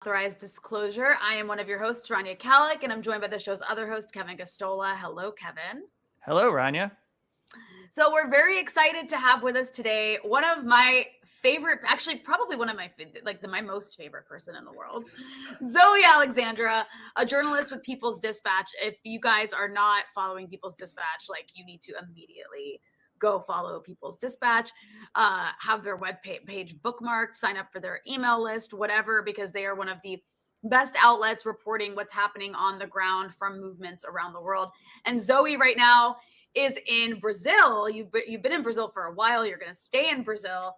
Authorized disclosure. I am one of your hosts, Rania Kalik, and I'm joined by the show's other host, Kevin Gostola. Hello, Kevin. Hello, Rania. So we're very excited to have with us today one of my favorite, actually probably one of my, my most favorite person in the world, Zoe Alexandra, a journalist with People's Dispatch. If you guys are not following People's Dispatch, you need to immediately go follow People's Dispatch, have their web page bookmarked, sign up for their email list, whatever, because they are one of the best outlets reporting what's happening on the ground from movements around the world. And Zoe right now is in Brazil. You've been in Brazil for a while. You're going to stay in Brazil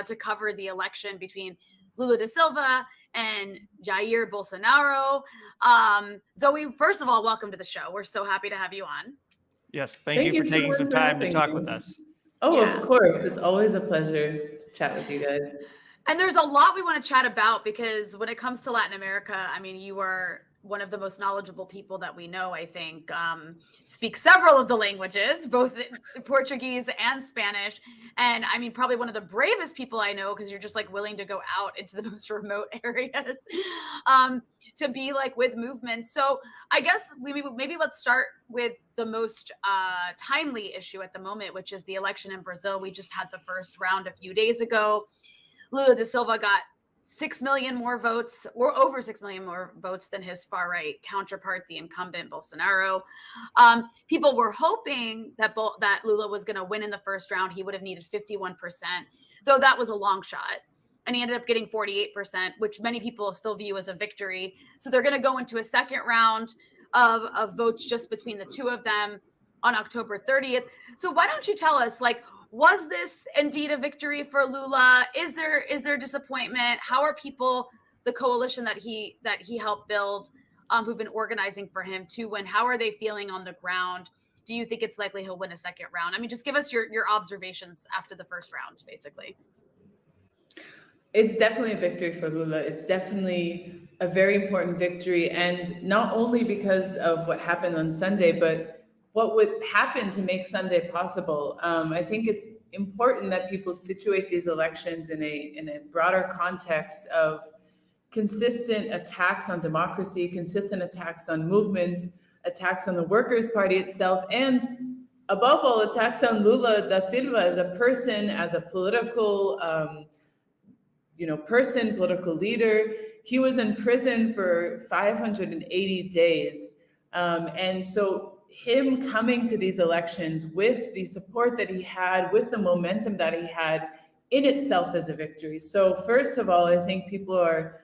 to cover the election between Lula da Silva and Jair Bolsonaro. Zoe, first of all, welcome to the show. We're so happy to have you on. Yes, thank you for taking some time to talk with us. Oh, yeah. Of course. It's always a pleasure to chat with you guys. And there's a lot we want to chat about because when it comes to Latin America, I mean, you are one of the most knowledgeable people that we know, I think, speak several of the languages, both Portuguese and Spanish. And I mean, probably one of the bravest people I know because you're just willing to go out into the most remote areas to be with movements. So I guess maybe let's start with the most timely issue at the moment, which is the election in Brazil. We just had the first round a few days ago. Lula da Silva got 6 million more votes, or over 6 million more votes than his far-right counterpart, the incumbent Bolsonaro. People were hoping that Lula was going to win in the first round. He would have needed 51%, though that was a long shot. And he ended up getting 48%, which many people still view as a victory. So they're going to go into a second round of votes just between the two of them on October 30th. So why don't you tell us, was this indeed a victory for Lula? Is there disappointment? How are people, the coalition that he helped build, who've been organizing for him to win? How are they feeling on the ground? Do you think it's likely he'll win a second round? I mean, just give us your observations after the first round, basically. It's definitely a victory for Lula. It's definitely a very important victory, and not only because of what happened on Sunday, but what would happen to make Sunday possible. I think it's important that people situate these elections in a broader context of consistent attacks on democracy, consistent attacks on movements, attacks on the Workers' Party itself, and above all, attacks on Lula da Silva as a person, as a political political leader. He was in prison for 580 days. And so him coming to these elections with the support that he had, with the momentum that he had, in itself is a victory. So first of all, I think people are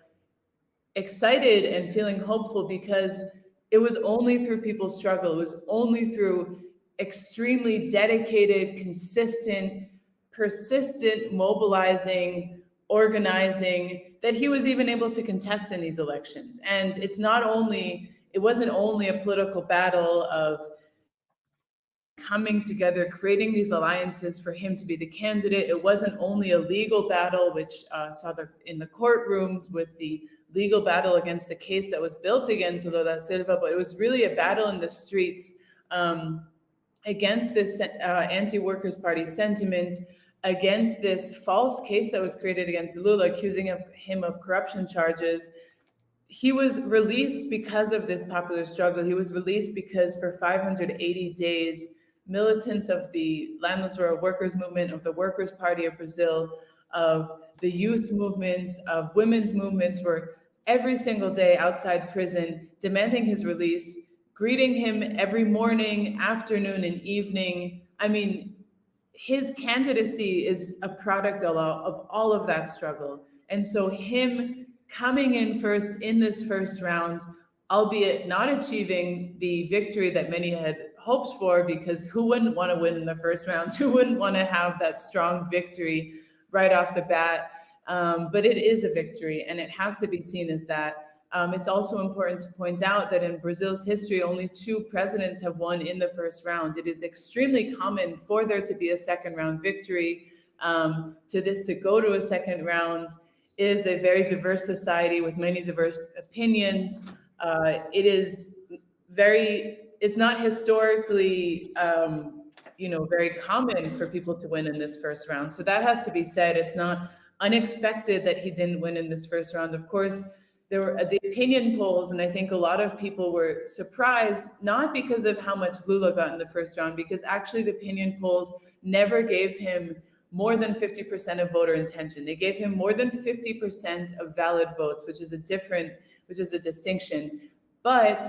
excited and feeling hopeful because it was only through people's struggle. It was only through extremely dedicated, consistent, persistent, mobilizing, organizing that he was even able to contest in these elections. And it wasn't only a political battle of coming together, creating these alliances for him to be the candidate. It wasn't only a legal battle, which in the courtrooms with the legal battle against the case that was built against Lula da Silva, but it was really a battle in the streets against this anti-Workers' Party sentiment, against this false case that was created against Lula, accusing him of corruption charges. He was released because of this popular struggle. He was released because for 580 days, militants of the Landless Rural Workers movement, of the Workers' Party of Brazil, of the youth movements, of women's movements were every single day outside prison, demanding his release, greeting him every morning, afternoon, and evening. I mean, his candidacy is a product of all of that struggle. And so him coming in first in this first round, albeit not achieving the victory that many had hoped for, because who wouldn't want to win in the first round? Who wouldn't want to have that strong victory right off the bat? But it is a victory, and it has to be seen as that. It's also important to point out that in Brazil's history, only 2 presidents have won in the first round. It is extremely common for there to be a second round victory. To go to a second round is a very diverse society with many diverse opinions. It's not historically, very common for people to win in this first round. So that has to be said. It's not unexpected that he didn't win in this first round. Of course, there were the opinion polls, and I think a lot of people were surprised, not because of how much Lula got in the first round, because actually the opinion polls never gave him more than 50% of voter intention. They gave him more than 50% of valid votes, which is a distinction. But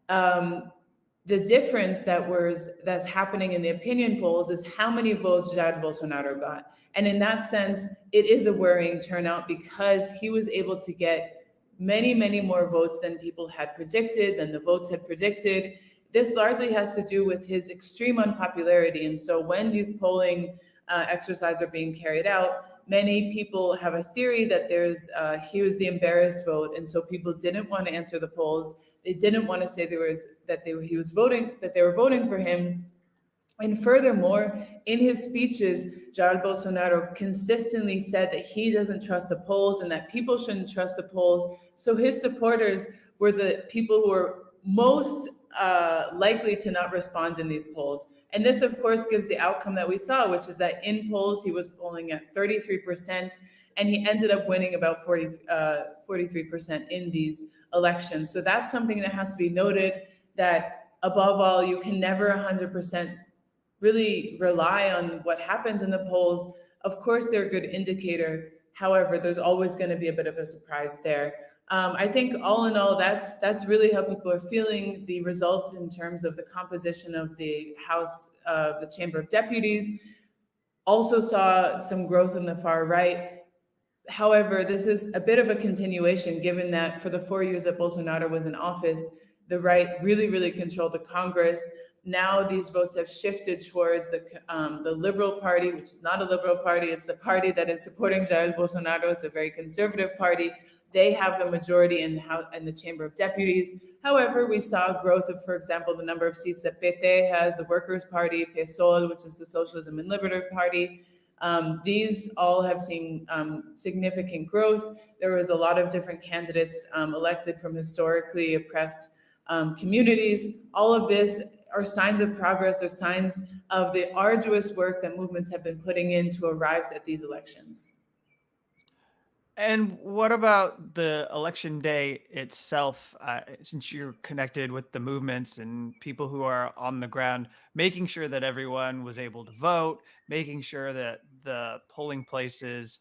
the difference that's happening in the opinion polls is how many votes Jair Bolsonaro got. And in that sense, it is a worrying turnout because he was able to get many, many more votes than people had predicted, than the votes had predicted. This largely has to do with his extreme unpopularity. And so when these polling exercises are being carried out, many people have a theory that he was the embarrassed vote. And so people didn't want to answer the polls. They didn't want to say they were voting for him. And furthermore, in his speeches, Jair Bolsonaro consistently said that he doesn't trust the polls and that people shouldn't trust the polls. So his supporters were the people who were most likely to not respond in these polls. And this, of course, gives the outcome that we saw, which is that in polls, he was polling at 33%, and he ended up winning about 43% in these elections. So that's something that has to be noted, that above all, you can never 100% really rely on what happens in the polls. Of course, they're a good indicator. However, there's always going to be a bit of a surprise there. I think all in all, that's really how people are feeling the results in terms of the composition of the House, the Chamber of Deputies. Also saw some growth in the far right. However, this is a bit of a continuation, given that for the 4 years that Bolsonaro was in office, the right really, really controlled the Congress. Now these votes have shifted towards the Liberal Party, which is not a liberal party. It's the party that is supporting Jair Bolsonaro. It's a very conservative party. They have the majority in the Chamber of Deputies. However, we saw growth of, for example, the number of seats that PT has, the Workers' Party, PSOL, which is the Socialism and Liberty Party. These all have seen significant growth. There was a lot of different candidates elected from historically oppressed communities. All of this are signs of progress, are signs of the arduous work that movements have been putting in to arrive at these elections. And what about the election day itself? Since you're connected with the movements and people who are on the ground, making sure that everyone was able to vote, making sure that the polling places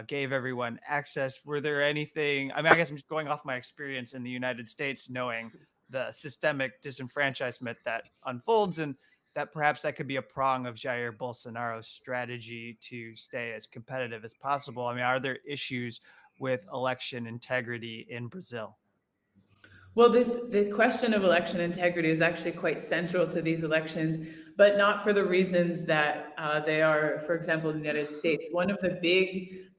gave everyone access. Were there anything? I mean, I guess I'm just going off my experience in the United States, knowing the systemic disenfranchisement that unfolds, and that perhaps that could be a prong of Jair Bolsonaro's strategy to stay as competitive as possible. I mean, are there issues with election integrity in Brazil? Well, the question of election integrity is actually quite central to these elections, but not for the reasons that they are, for example, in the United States. One of the big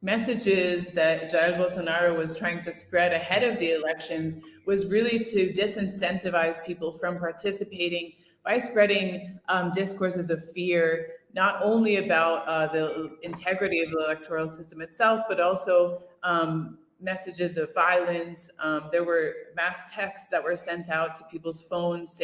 messages that Jair Bolsonaro was trying to spread ahead of the elections was really to disincentivize people from participating by spreading discourses of fear, not only about the integrity of the electoral system itself, but also messages of violence. There were mass texts that were sent out to people's phones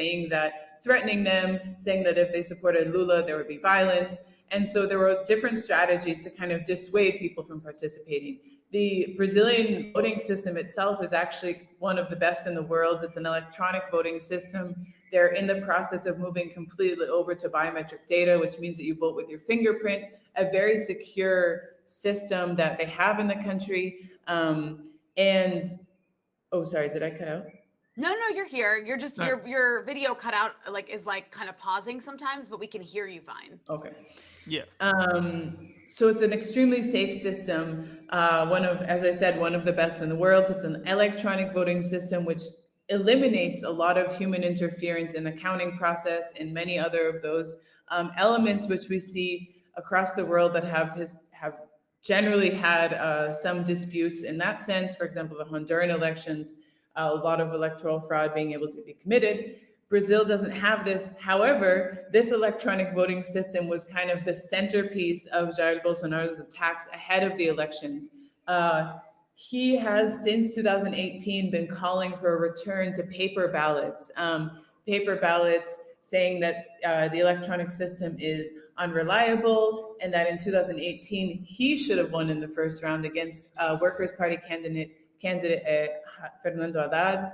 threatening them, saying that if they supported Lula, there would be violence. And so there were different strategies to kind of dissuade people from participating. The Brazilian voting system itself is actually one of the best in the world. It's an electronic voting system. They're in the process of moving completely over to biometric data, which means that you vote with your fingerprint, a very secure system that they have in the country. Sorry, did I cut out? No, you're here. You're just your video cut out, is kind of pausing sometimes, but we can hear you fine. Okay. Yeah. So it's an extremely safe system. As I said, one of the best in the world. It's an electronic voting system which eliminates a lot of human interference in the counting process and many other of those elements which we see across the world that have generally had some disputes in that sense. For example, the Honduran elections, a lot of electoral fraud being able to be committed. Brazil doesn't have this. However, this electronic voting system was kind of the centerpiece of Jair Bolsonaro's attacks ahead of the elections. He has, since 2018, been calling for a return to paper ballots saying that the electronic system is unreliable, and that in 2018 he should have won in the first round against Workers' Party candidate Fernando Haddad.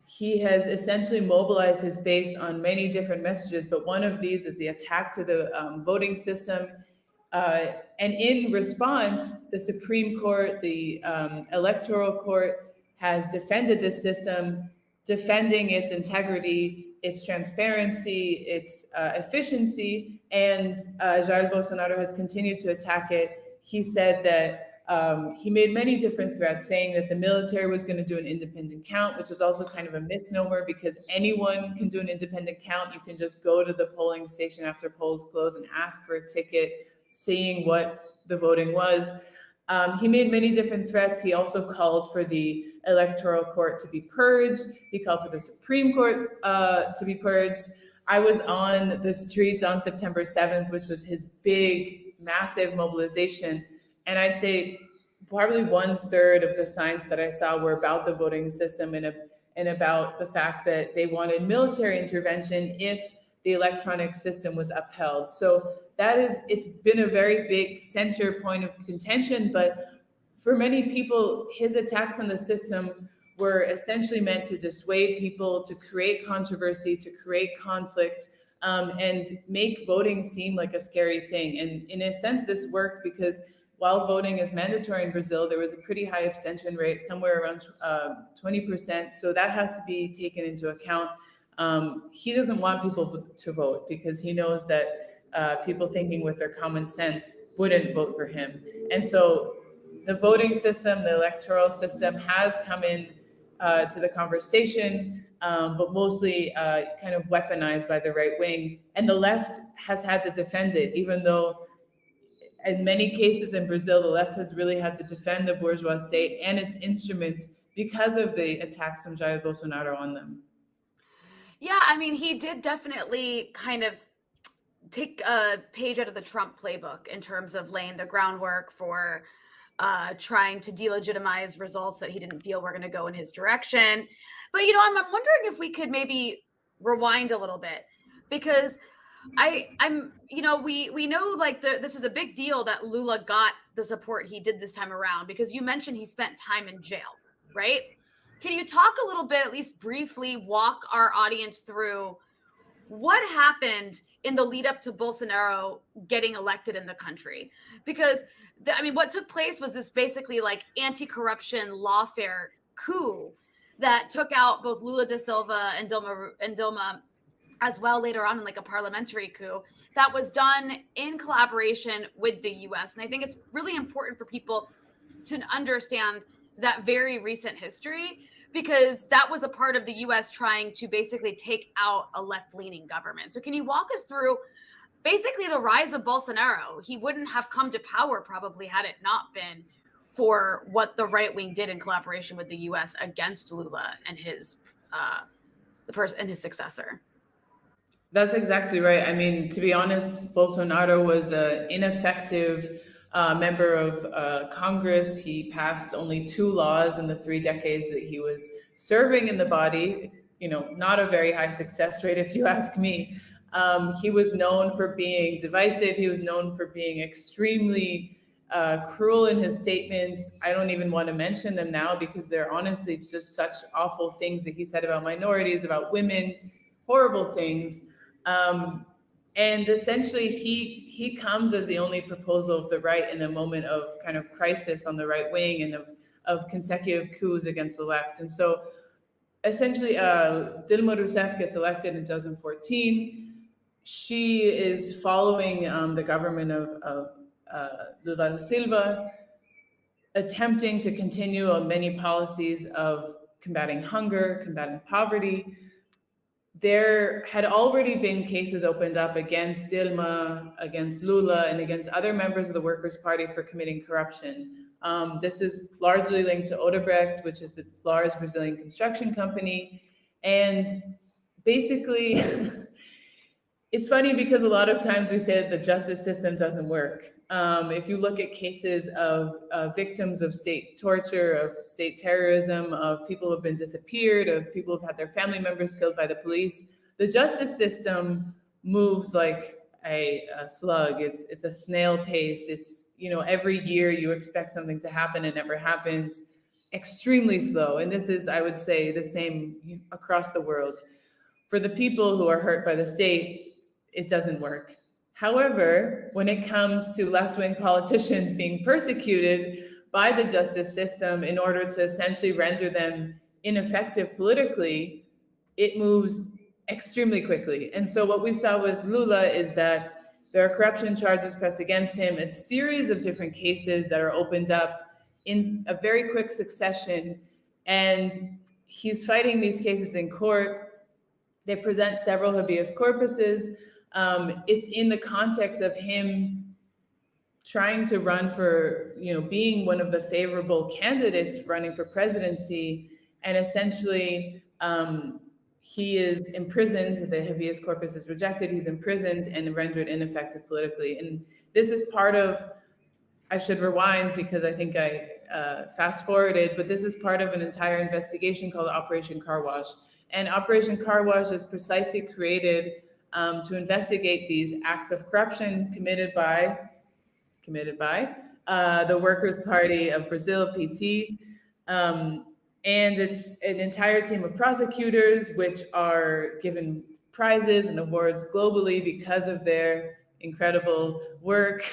He has essentially mobilized his base on many different messages, but one of these is the attack to the voting system. And in response, the Supreme Court, the Electoral Court has defended this system, defending its integrity, its transparency, its efficiency, and Jair Bolsonaro has continued to attack it. He said that he made many different threats, saying that the military was going to do an independent count, which is also kind of a misnomer because anyone can do an independent count. You can just go to the polling station after polls close and ask for a ticket, seeing what the voting was. He made many different threats. He also called for the Electoral Court to be purged. He called for the Supreme Court to be purged. I was on the streets on September 7th, which was his big, massive mobilization. And I'd say probably 1/3 of the signs that I saw were about the voting system and about the fact that they wanted military intervention if the electronic system was upheld. So it's been a very big center point of contention, but for many people, his attacks on the system were essentially meant to dissuade people, to create controversy, to create conflict, and make voting seem like a scary thing. And in a sense, this worked because while voting is mandatory in Brazil, there was a pretty high abstention rate, somewhere around 20%. So that has to be taken into account. He doesn't want people to vote because he knows that people thinking with their common sense wouldn't vote for him. And so the voting system, the electoral system has come in to the conversation, but mostly kind of weaponized by the right wing. And the left has had to defend it, even though in many cases in Brazil, the left has really had to defend the bourgeois state and its instruments because of the attacks from Jair Bolsonaro on them. Yeah, I mean, he did definitely kind of take a page out of the Trump playbook in terms of laying the groundwork for trying to delegitimize results that he didn't feel were going to go in his direction. But, I'm wondering if we could maybe rewind a little bit, because we know this is a big deal that Lula got the support he did this time around, because you mentioned he spent time in jail, right? Can you talk a little bit, at least briefly, walk our audience through what happened in the lead up to Bolsonaro getting elected in the country? Because what took place was this basically anti-corruption lawfare coup that took out both Lula da Silva and Dilma as well later on in a parliamentary coup that was done in collaboration with the US. And I think it's really important for people to understand that very recent history, because that was a part of the US trying to basically take out a left-leaning government. So can you walk us through basically the rise of Bolsonaro? He wouldn't have come to power probably had it not been for what the right wing did in collaboration with the US against Lula and his his successor. That's exactly right. I mean, to be honest, Bolsonaro was an ineffective member of Congress. He passed only 2 laws in the 3 decades that he was serving in the body. Not a very high success rate, if you ask me. He was known for being divisive. He was known for being extremely cruel in his statements. I don't even want to mention them now because they're honestly just such awful things that he said about minorities, about women, horrible things. And essentially, he comes as the only proposal of the right in a moment of kind of crisis on the right wing and of consecutive coups against the left. And so essentially, Dilma Rousseff gets elected in 2014. She is following the government of Lula da Silva, attempting to continue on many policies of combating hunger, combating poverty. There had already been cases opened up against Dilma, against Lula, and against other members of the Workers' Party for committing corruption. This is largely linked to Odebrecht, which is the large Brazilian construction company. And basically, it's funny because a lot of times we say that the justice system doesn't work. If you look at cases of victims of state torture, of state terrorism, of people who have been disappeared, of people who've had their family members killed by the police, the justice system moves like a slug. It's a snail pace. It's, every year you expect something to happen and never happens. Extremely slow. And this is, I would say, the same across the world. For the people who are hurt by the state, it doesn't work. However, when it comes to left-wing politicians being persecuted by the justice system in order to essentially render them ineffective politically, it moves extremely quickly. And so what we saw with Lula is that there are corruption charges pressed against him, a series of different cases that are opened up in a very quick succession, and he's fighting these cases in court. They present several habeas corpuses. It's in the context of him trying to run for, being one of the favorable candidates running for presidency, and essentially he is imprisoned. The habeas corpus is rejected. He's imprisoned and rendered ineffective politically. And this is part of, I should rewind because I think I fast forwarded, but this is part of an entire investigation called Operation Car Wash. And Operation Car Wash is precisely created to investigate these acts of corruption committed by the Workers' Party of Brazil, PT. And it's an entire team of prosecutors, which are given prizes and awards globally because of their incredible work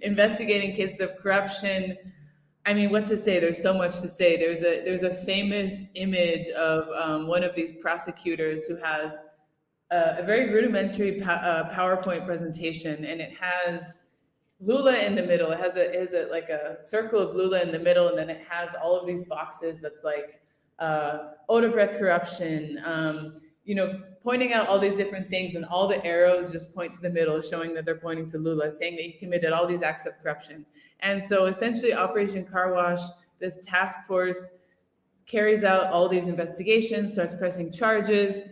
investigating cases of corruption. I mean, what to say? There's so much to say. There's a famous image of one of these prosecutors who has a very rudimentary PowerPoint presentation, and it has Lula in the middle. It has like a circle of Lula in the middle, and then it has all of these boxes that's like Odebrecht corruption, pointing out all these different things, and all the arrows just point to the middle, showing that they're pointing to Lula, saying that he committed all these acts of corruption. And so essentially Operation Car Wash, this task force carries out all these investigations, starts pressing charges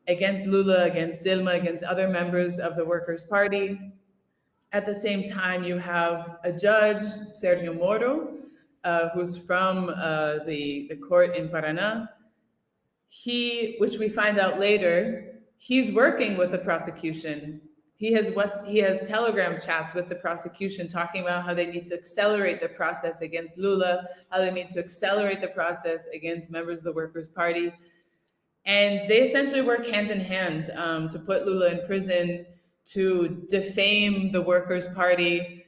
against Lula, against Dilma, against other members of the Workers' Party. At the same time, you have a judge, Sergio Moro, who's from the court in Paraná. Which we find out later, he's working with the prosecution. He has Telegram chats with the prosecution talking about how they need to accelerate the process against Lula, how they need to accelerate the process against members of the Workers' Party. And they essentially work hand in hand to put Lula in prison, to defame the Workers' Party.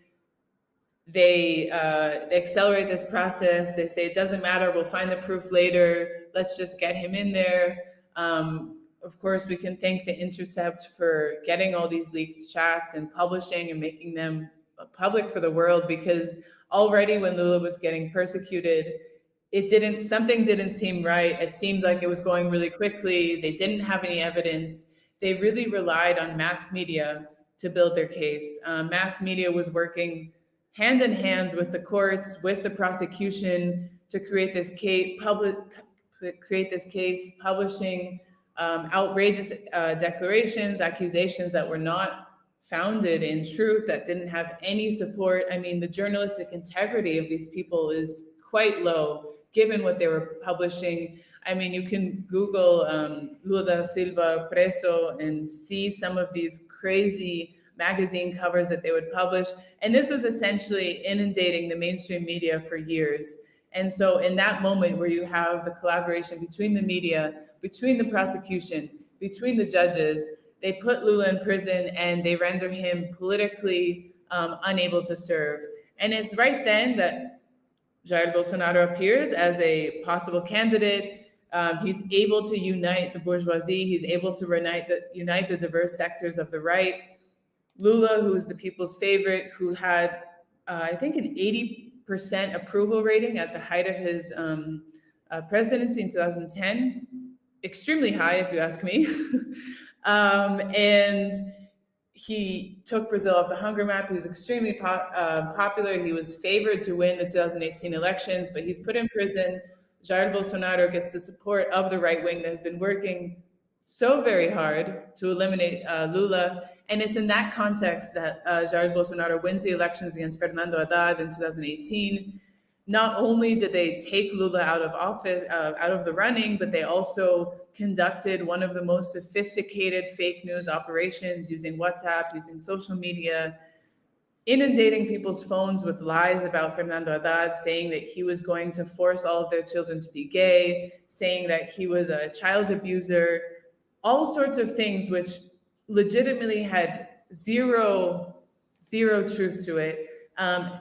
They accelerate this process. They say, it doesn't matter, we'll find the proof later. Let's just get him in there. Of course, we can thank The Intercept for getting all these leaked chats and publishing and making them public for the world, because already when Lula was getting persecuted, something didn't seem right. It seemed like it was going really quickly. They didn't have any evidence. They really relied on mass media to build their case. Mass media was working hand in hand with the courts, with the prosecution, to create this case, publishing outrageous declarations, accusations that were not founded in truth, that didn't have any support. I mean, the journalistic integrity of these people is quite low, given what they were publishing. I mean, you can Google Lula da Silva preso and see some of these crazy magazine covers that they would publish. And this was essentially inundating the mainstream media for years. And so in that moment where you have the collaboration between the media, between the prosecution, between the judges, they put Lula in prison and they render him politically unable to serve. And it's right then that Jair Bolsonaro appears as a possible candidate. He's able to unite the bourgeoisie. He's able to unite the diverse sectors of the right. Lula, who is the people's favorite, who had, I think, an 80% approval rating at the height of his presidency in 2010. Extremely high, if you ask me. And he took Brazil off the hunger map. He was extremely popular. He was favored to win the 2018 elections, but he's put in prison. Jair Bolsonaro gets the support of the right wing that has been working so very hard to eliminate Lula. And it's in that context that Jair Bolsonaro wins the elections against Fernando Haddad in 2018. not only did they take Lula out of office, out of the running, but they also conducted one of the most sophisticated fake news operations using WhatsApp, using social media, inundating people's phones with lies about Fernando Haddad, saying that he was going to force all of their children to be gay, saying that he was a child abuser, all sorts of things which legitimately had zero truth to it,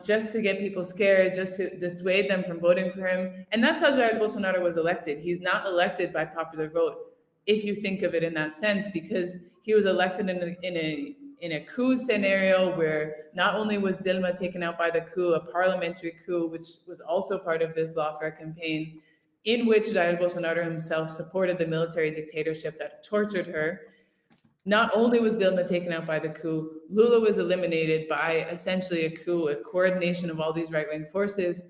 just to get people scared, just to dissuade them from voting for him. And that's how Jair Bolsonaro was elected. He's not elected by popular vote, if you think of it in that sense, because he was elected in a coup scenario where not only was Dilma taken out by the coup, a parliamentary coup, which was also part of this lawfare campaign, in which Jair Bolsonaro himself supported the military dictatorship that tortured her. Not only was Dilma taken out by the coup, Lula was eliminated by essentially a coup, a coordination of all these right-wing forces.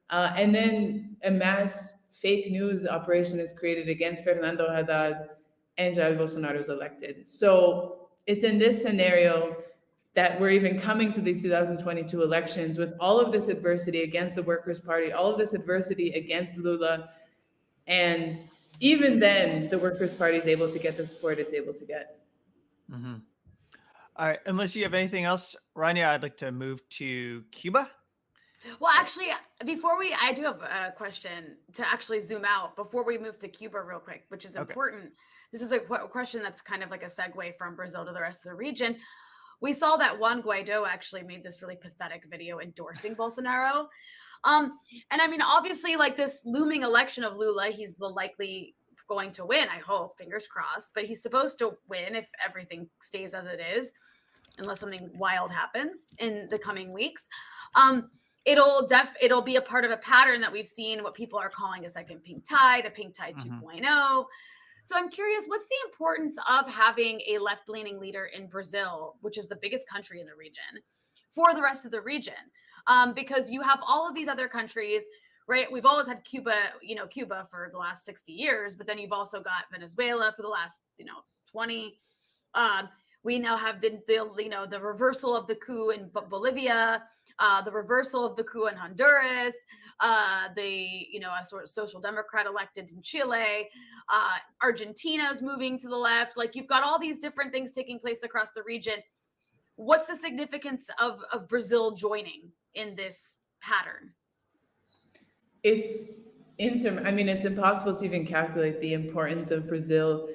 And then a mass fake news operation is created against Fernando Haddad, and Jair Bolsonaro is elected. So it's in this scenario that we're even coming to these 2022 elections with all of this adversity against the Workers' Party, all of this adversity against Lula. And even then, the Workers' Party is able to get the support it's able to get. Mm-hmm. All right. Unless you have anything else, Rania, I'd like to move to Cuba. Well, actually, I do have a question to actually zoom out before we move to Cuba real quick, which is important. Okay. This is a question that's kind of like a segue from Brazil to the rest of the region. We saw that Juan Guaido actually made this really pathetic video endorsing Bolsonaro. And I mean, obviously, like this looming election of Lula, he's the likely going to win, I hope, fingers crossed, but he's supposed to win if everything stays as it is, unless something wild happens in the coming weeks. It'll be a part of a pattern that we've seen, what people are calling a second pink tide, a pink tide 2.0. So I'm curious, what's the importance of having a left-leaning leader in Brazil, which is the biggest country in the region, for the rest of the region? Because you have all of these other countries, right? We've always had Cuba for the last 60 years, but then you've also got Venezuela for the last, 20. We now have the reversal of the coup in Bolivia, the reversal of the coup in Honduras, a sort of social democrat elected in Chile, Argentina's moving to the left. Like you've got all these different things taking place across the region. What's the significance of Brazil joining in this pattern? It's impossible to even calculate the importance of Brazil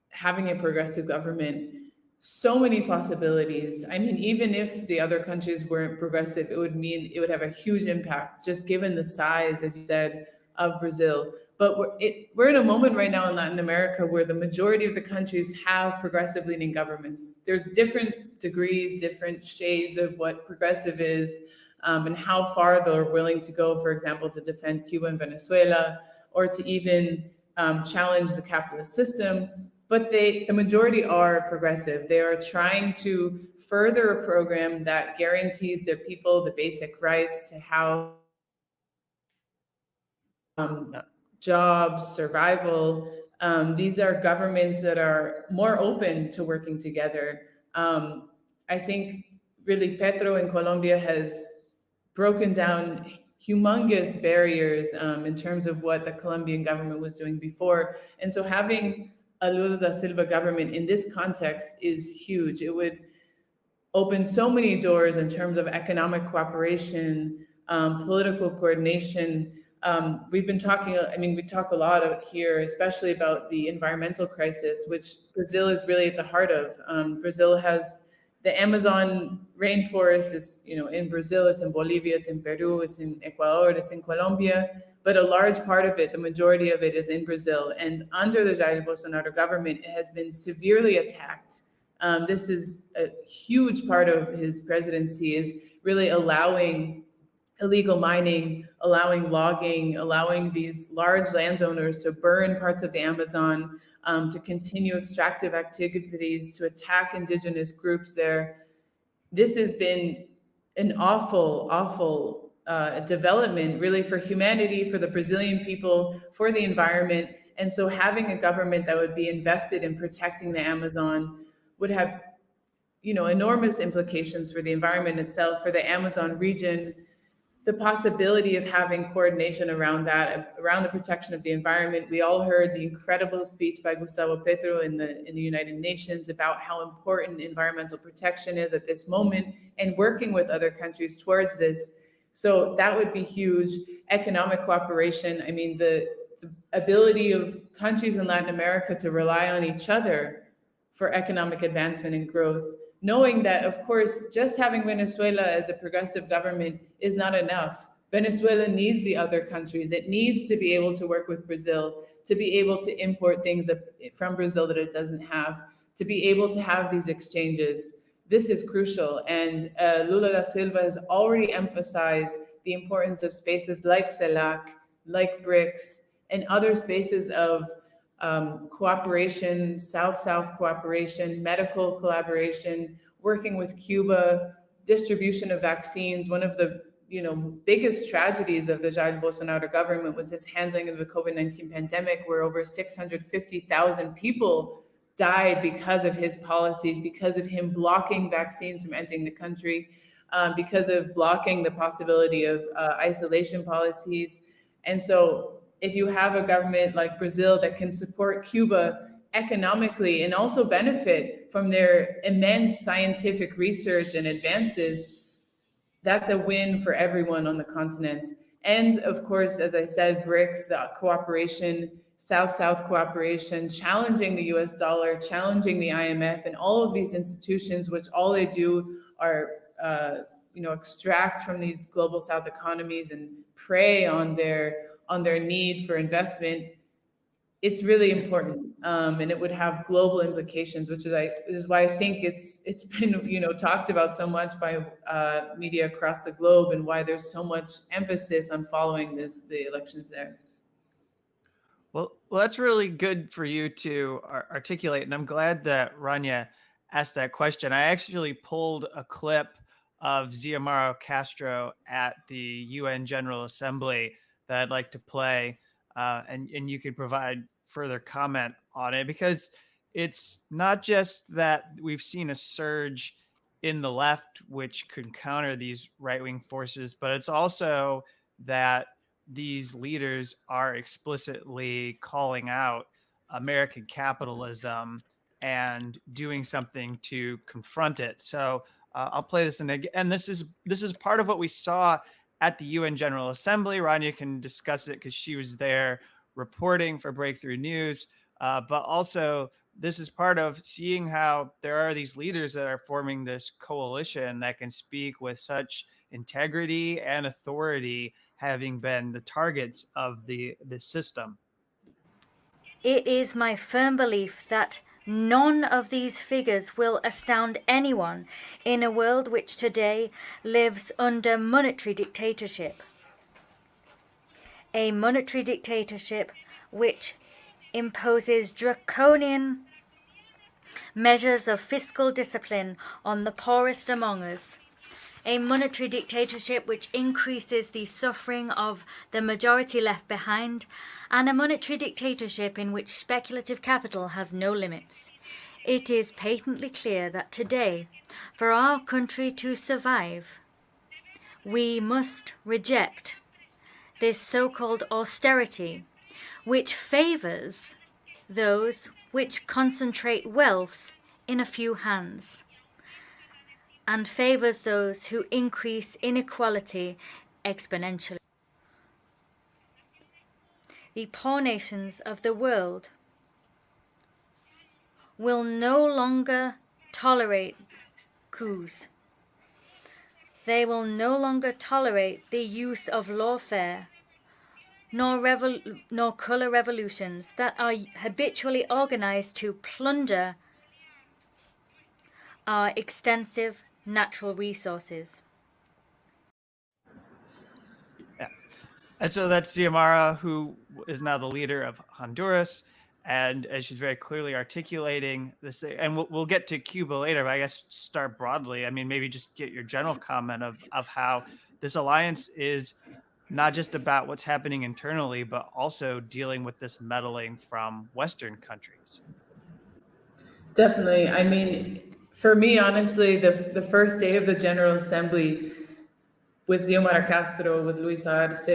having a progressive government. So many possibilities. I mean, even if the other countries weren't progressive, it would mean it would have a huge impact, just given the size, as you said, of Brazil. But we're in a moment right now in Latin America where the majority of the countries have progressive-leaning governments. There's different degrees, different shades of what progressive is, and how far they're willing to go, for example, to defend Cuba and Venezuela, or to even challenge the capitalist system. But the majority are progressive. They are trying to further a program that guarantees their people the basic rights to house, jobs, survival. These are governments that are more open to working together. I think really Petro in Colombia has broken down humongous barriers in terms of what the Colombian government was doing before. And so having a Lula da Silva government in this context is huge. It would open so many doors in terms of economic cooperation, political coordination. We've been talking, we talk a lot here, especially about the environmental crisis, which Brazil is really at the heart of. Brazil has the Amazon rainforest is, in Brazil, it's in Bolivia, it's in Peru, it's in Ecuador, it's in Colombia. But a large part of it, the majority of it, is in Brazil. And under the Jair Bolsonaro government, it has been severely attacked. This is a huge part of his presidency, is really allowing illegal mining, allowing logging, allowing these large landowners to burn parts of the Amazon, to continue extractive activities, to attack indigenous groups there. This has been an awful development, really, for humanity, for the Brazilian people, for the environment. And so having a government that would be invested in protecting the Amazon would have, enormous implications for the environment itself, for the Amazon region. the possibility of having coordination around that, around the protection of the environment. We all heard the incredible speech by Gustavo Petro in the United Nations about how important environmental protection is at this moment, and working with other countries towards this. So that would be huge. Economic cooperation. I mean, the ability of countries in Latin America to rely on each other for economic advancement and growth, knowing that, of course, just having Venezuela as a progressive government is not enough. Venezuela needs the other countries. It needs to be able to work with Brazil, to be able to import things from Brazil that it doesn't have, to be able to have these exchanges. This is crucial. And Lula da Silva has already emphasized the importance of spaces like CELAC, like BRICS, and other spaces of cooperation, South-South cooperation, medical collaboration, working with Cuba, distribution of vaccines. One of the biggest tragedies of the Jair Bolsonaro government was his handling of the COVID-19 pandemic, where over 650,000 people died because of his policies, because of him blocking vaccines from entering the country, because of blocking the possibility of isolation policies. And so if you have a government like Brazil that can support Cuba economically and also benefit from their immense scientific research and advances, that's a win for everyone on the continent. And of course, as I said, BRICS, the cooperation, South-South cooperation, challenging the US dollar, challenging the IMF, and all of these institutions, which all they do are extract from these global South economies and prey on their need for investment. It's really important, and it would have global implications, which is why I think it's been talked about so much by media across the globe, and why there's so much emphasis on following the elections there. Well, that's really good for you to articulate, and I'm glad that Rania asked that question. I actually pulled a clip of Xiomara Castro at the UN General Assembly that I'd like to play, and you could provide further comment on it, because it's not just that we've seen a surge in the left which could counter these right-wing forces, but it's also that these leaders are explicitly calling out American capitalism and doing something to confront it. So I'll play this, and this is part of what we saw at the UN General Assembly. Rania can discuss it because she was there reporting for Breakthrough News, but also this is part of seeing how there are these leaders that are forming this coalition that can speak with such integrity and authority, having been the targets of the system. It is my firm belief that none of these figures will astound anyone in a world which today lives under monetary dictatorship. A monetary dictatorship which imposes draconian measures of fiscal discipline on the poorest among us. A monetary dictatorship which increases the suffering of the majority left behind, and a monetary dictatorship in which speculative capital has no limits. It is patently clear that today, for our country to survive, we must reject this so-called austerity, which favors those which concentrate wealth in a few hands, and favors those who increase inequality exponentially. The poor nations of the world will no longer tolerate coups. They will no longer tolerate the use of lawfare, nor color revolutions that are habitually organized to plunder our extensive natural resources. Yeah. And so that's Xiomara, who is now the leader of Honduras, and as she's very clearly articulating this, and we'll get to Cuba later, but I guess start broadly. I mean, maybe just get your general comment of how this alliance is not just about what's happening internally, but also dealing with this meddling from Western countries. Definitely. I mean, for me, honestly, the first day of the General Assembly, with Xiomara Castro, with Luis Arce,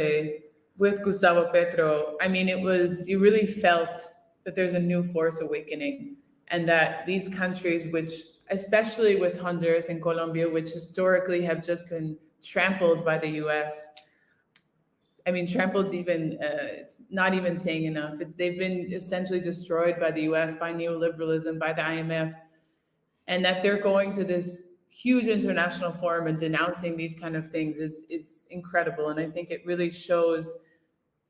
with Gustavo Petro. I mean, you really felt that there's a new force awakening, and that these countries, which, especially with Honduras and Colombia, which historically have just been trampled by the US. I mean, trampled's even, it's not even saying enough. They've been essentially destroyed by the US, by neoliberalism, by the IMF, and that they're going to this huge international forum and denouncing these kind of things is incredible. And I think it really shows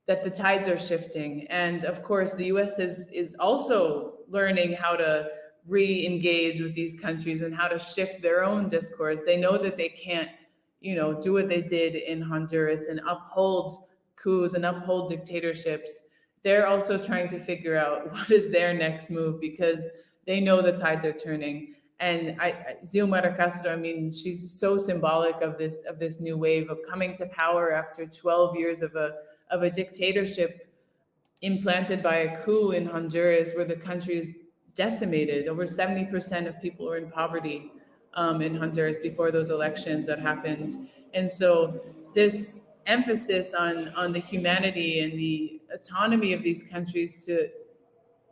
that the tides are shifting. And of course, the US is also learning how to re-engage with these countries and how to shift their own discourse. They know that they can't, do what they did in Honduras and uphold coups and uphold dictatorships. They're also trying to figure out what is their next move, because they know the tides are turning. And Xiomara Castro, I mean, she's so symbolic of this new wave of coming to power after 12 years of a dictatorship implanted by a coup in Honduras, where the country is decimated. Over 70% of people are in poverty in Honduras before those elections that happened. And so this emphasis on the humanity and the autonomy of these countries to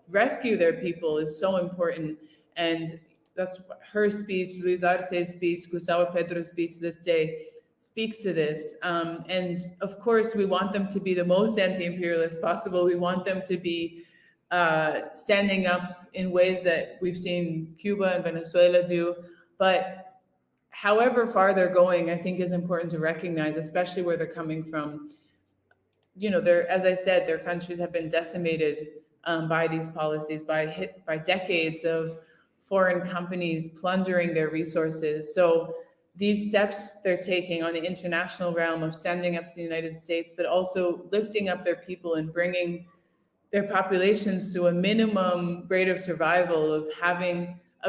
rescue their people is so important. And that's her speech, Luis Arce's speech, Gustavo Petro's speech this day speaks to this. And of course, we want them to be the most anti-imperialist possible. We want them to be standing up in ways that we've seen Cuba and Venezuela do. But however far they're going, I think is important to recognize, especially where they're coming from. As I said, their countries have been decimated by these policies, by decades of foreign companies plundering their resources. So these steps they're taking on the international realm of standing up to the United States, but also lifting up their people and bringing their populations to a minimum rate of survival, of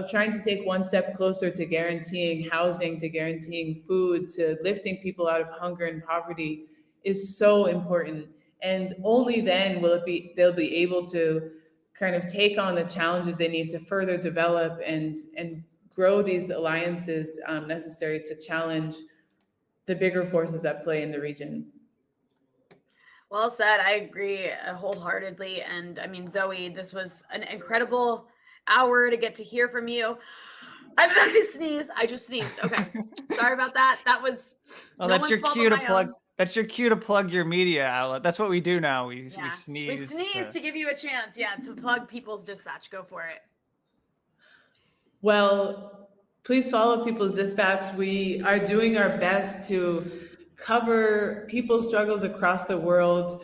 trying to take one step closer to guaranteeing housing, to guaranteeing food, to lifting people out of hunger and poverty is so important. And only then they'll be able to kind of take on the challenges they need to further develop and grow these alliances necessary to challenge the bigger forces at play in the region. Well said. I agree wholeheartedly. And I mean, Zoe, this was an incredible hour to get to hear from you. I'm about to sneeze. I just sneezed. Okay. Sorry about that. That was that's your cue to plug. That's your cue to plug your media outlet. That's what we do now. We sneeze. We sneeze to give you a chance. Yeah, to plug People's Dispatch. Go for it. Well, please follow People's Dispatch. We are doing our best to cover people's struggles across the world,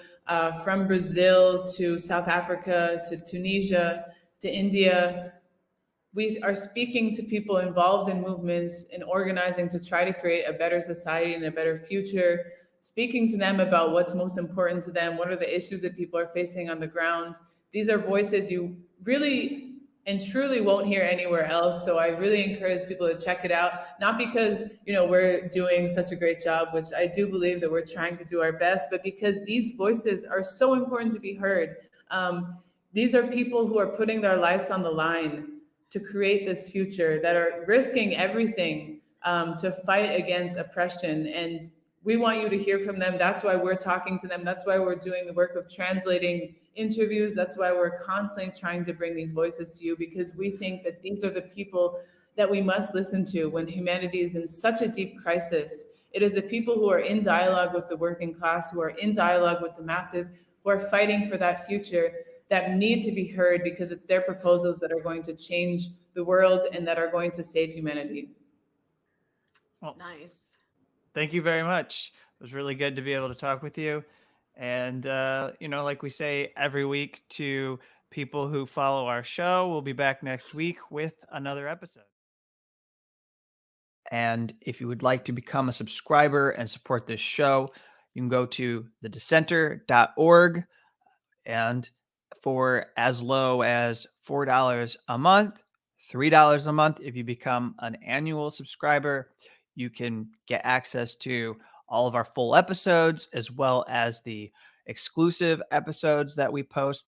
from Brazil to South Africa to Tunisia to India. We are speaking to people involved in movements and organizing to try to create a better society and a better future, speaking to them about what's most important to them, what are the issues that people are facing on the ground. These are voices you really and truly won't hear anywhere else. So I really encourage people to check it out, not because, we're doing such a great job, which I do believe that we're trying to do our best, but because these voices are so important to be heard. These are people who are putting their lives on the line to create this future, that are risking everything to fight against oppression. And we want you to hear from them. That's why we're talking to them. That's why we're doing the work of translating interviews. That's why we're constantly trying to bring these voices to you, because we think that these are the people that we must listen to when humanity is in such a deep crisis. It is the people who are in dialogue with the working class, who are in dialogue with the masses, who are fighting for that future, that need to be heard, because it's their proposals that are going to change the world and that are going to save humanity. Well, nice. Thank you very much. It was really good to be able to talk with you. And, like we say every week to people who follow our show, we'll be back next week with another episode. And if you would like to become a subscriber and support this show, you can go to thedissenter.org, and for as low as $4 a month, $3 a month, if you become an annual subscriber, you can get access to all of our full episodes, as well as the exclusive episodes that we post.